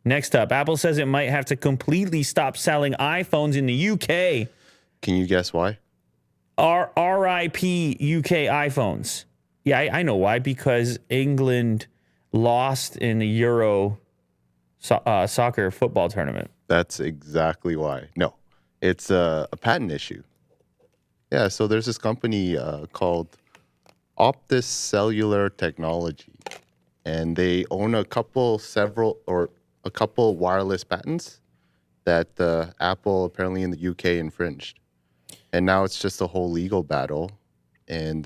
Next up, Apple says it might have to completely stop selling iPhones in the UK. Can you guess why? RIP UK iPhones. Yeah, I know why. Because England lost in the Euro soccer football tournament. That's exactly why. No, it's a patent issue. Yeah, so there's this company called Optus Cellular Technology, and they own a couple wireless patents that Apple apparently in the UK infringed. And now it's just a whole legal battle. And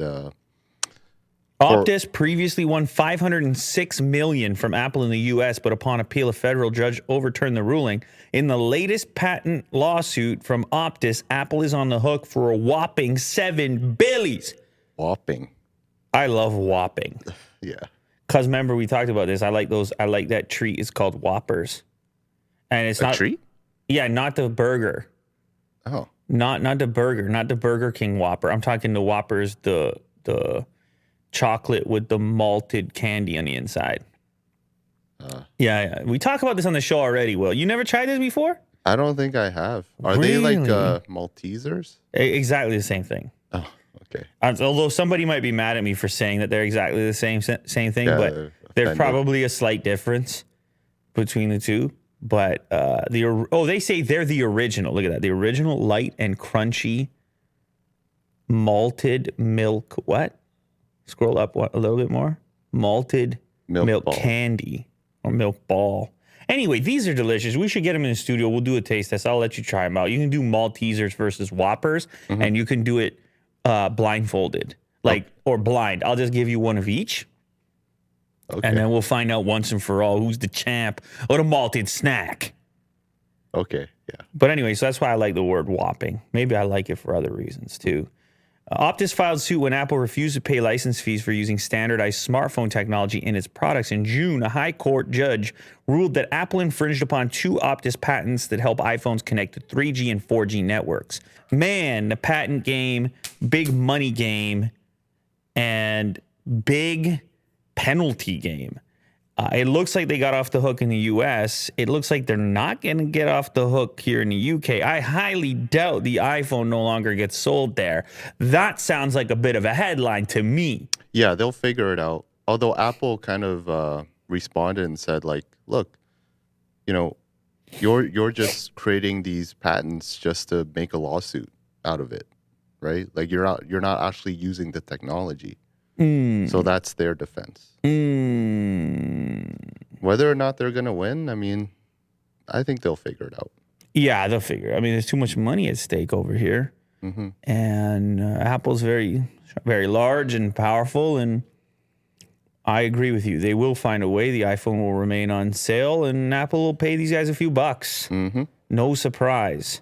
Optus previously won $506 million from Apple in the U.S., but upon appeal, a federal judge overturned the ruling. In the latest patent lawsuit from Optus, Apple is on the hook for a whopping $7 billion. whopping. I love whopping. Yeah. Because remember, we talked about this. I like those. I like that treat. It's called Whoppers. And it's not A treat? Yeah, not the burger. Oh. Not the burger, not the Burger King Whopper. I'm talking the Whoppers, the chocolate with the malted candy on the inside. Yeah. We talk about this on the show already, Will. You never tried this before? I don't think I have. Are they like Maltesers? Exactly the same thing. Oh, okay. Although somebody might be mad at me for saying that they're exactly the same thing, Yeah, but there's offended. probably a slight difference between the two. But they say they're the original. Look at that. The original light and crunchy malted milk. What? Scroll up a little bit more. Malted milk ball. candy or milk ball. Anyway, these are delicious. We should get them in the studio. We'll do a taste test. I'll let you try them out. You can do Maltesers versus Whoppers, and you can do it blindfolded, or blind. I'll just give you one of each. Okay. And then we'll find out once and for all who's the champ or the malted snack. Okay. Yeah. But anyway, so that's why I like the word whopping. Maybe I like it for other reasons too. Optus filed suit when Apple refused to pay license fees for using standardized smartphone technology in its products. In June, a high court judge ruled that Apple infringed upon two Optus patents that help iPhones connect to 3G and 4G networks. Man, the patent game, big money game, and big penalty game. It looks like they got off the hook in the U.S. It looks like they're not going to get off the hook here in the U.K. I highly doubt the iPhone no longer gets sold there. That sounds like a bit of a headline to me. Yeah, they'll figure it out. Although Apple kind of responded and said, like, look, you're just creating these patents just to make a lawsuit out of it, right? Like you're not actually using the technology. So that's their defense. Whether or not they're going to win, I mean, I think they'll figure it out. Yeah, they'll figure it. I mean, there's too much money at stake over here. And Apple's very, very large and powerful. And I agree with you. They will find a way. The iPhone will remain on sale and Apple will pay these guys a few bucks. No surprise.